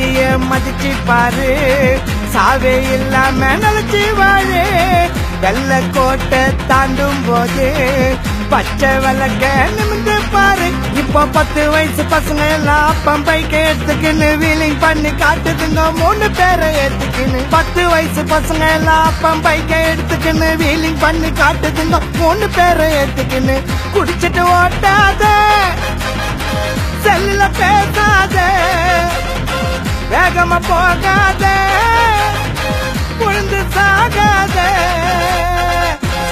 விதிய மதிச்சு பாரு, சாவே இல்லாம நினைச்சு வாழு. வெள்ள கோட்டை தாண்டும் போது பச்சை விளக்க நிமிந்து பாரு. இப்போ 10 வயசு பசங்க எல்லாம் பம்பைக்கு எடுத்துக்கின்னு வீலிங் பண்ணி காட்டுதுங்க 3 பேரை ஏத்துக்கின்னு. 10 வயசு பசங்க எல்லாம் பம்பைக்கு எடுத்துக்கின்னு வீலிங் பண்ணி காட்டுதுங்க 3 பேரை ஏத்துக்கின்னு. குடிச்சிட்டு ஓட்டாத, செல்லுல பேசாத, வேகமா போகாத, புழுந்து சாகாத.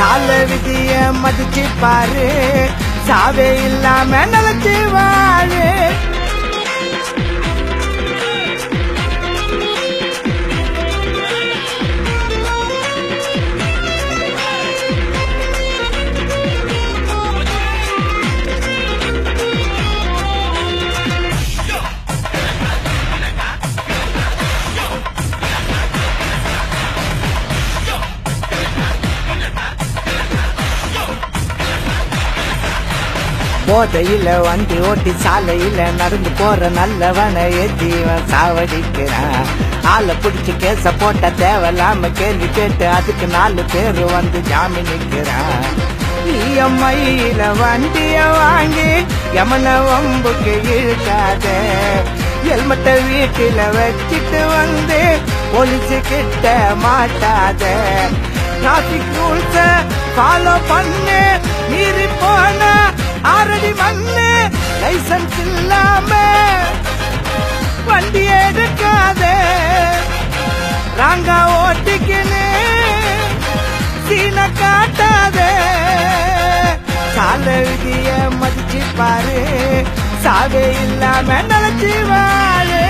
சால விதிய மதிச்சு பாரு, சாவே இல்லாம நினைச்சு வாழு. போதையில வண்டி ஓட்டி சாலையில நடந்து போற நல்லவனை ஏத்தி சாவடிக்கிறான். ஆளை பிடிச்சு கேச போட்ட தேவையில்லாம கேள்வி கேட்டு அதுக்கு 4 பேரு வந்து ஜாமீன் நிற்கிறான். இஎம்ஐல வண்டிய வாங்கி யமன வம்புக்கு இழுக்காத, ஹெல்மெட்ட வீட்டில வச்சிட்டு வந்து போலீஸு கிட்ட மாட்டாத. டிராபிக் ரூல்ஸ ஃபாலோ பண்ணு, மீறி போன ஆரடி மண்ணு. லைசன்ஸ் இல்லாம வண்டி எடுக்காத, ராங்கா ஓட்டிக்கின்னு சீன காட்டாத. சால விதிய மதிச்சு பாரு, சாவே இல்லாம நினைச்சு வாழு.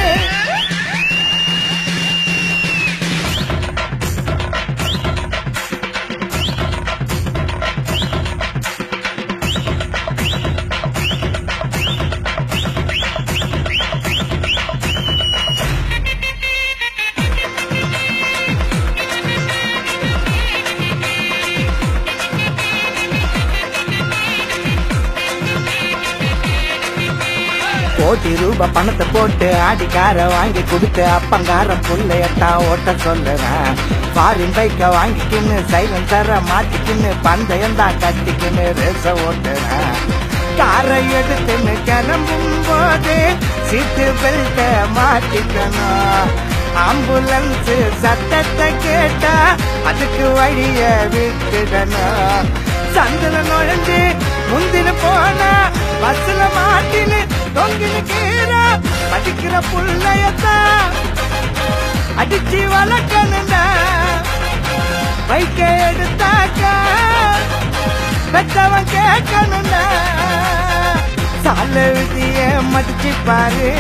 கோடி ரூபாய் பணத்தை போட்டு ஆடிக்கார வாங்கி கொடுத்து அப்பங்கார புள்ளையத்தான் ஓட்ட சொல்லுறேன். ஃபாரின் பைக்க வாங்கிக்கின்னு சைலன்சரை மாட்டிக்கின்னு பந்தயம் தான் கட்டிக்கின்னு ரேச ஓட்டுறேன். காரை எடுத்துன்னு கிளம்பும் போது சீட்டு பெல்ட்ட மாட்டிக்கணும். ஆம்புலன்ஸ் சத்தத்தை கேட்டா அதுக்கு வழிய விட்டுடணும். சந்திர நுழைஞ்சு முந்தின போனா பஸ்ல மாட்டின்னு தொங்கின்னு கீரை படிக்கிற புள்ளையத்தான் அடிச்சு வளர்க்கணுண்டா. பைக்க எடுத்தாக்கா பெற்றவன் கேட்கணுண்டா. சால விதிய மதிச்சு பாரு,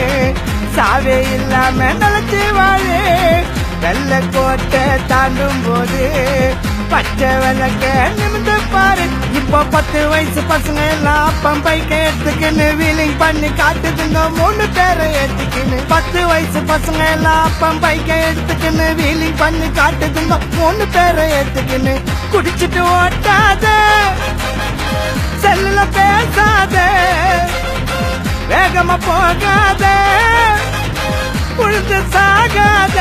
சாவே இல்லாம நினைச்சு வாழு. வெள்ள கோட்டை தாண்டும் போது பச்சை விளக்க நிமிந்து பாரு. இப்போ 10 வயசு பசங்க எல்லாம் பம்பைக்க எடுத்துக்கின்னு வீலிங் பண்ணி காட்டுதுங்க 3 பேரை ஏத்துக்கின்னு. 10 வயசு பசங்க எல்லாம் பம்பைக்க எடுத்துக்கின்னு வீலிங் பண்ணி காட்டுதுங்க 3 பேரை ஏத்துக்கின்னு. குடிச்சிட்டு ஓட்டாத, செல்லுல பேசாத, வேகமா போகாத, புழுந்து சாகாத.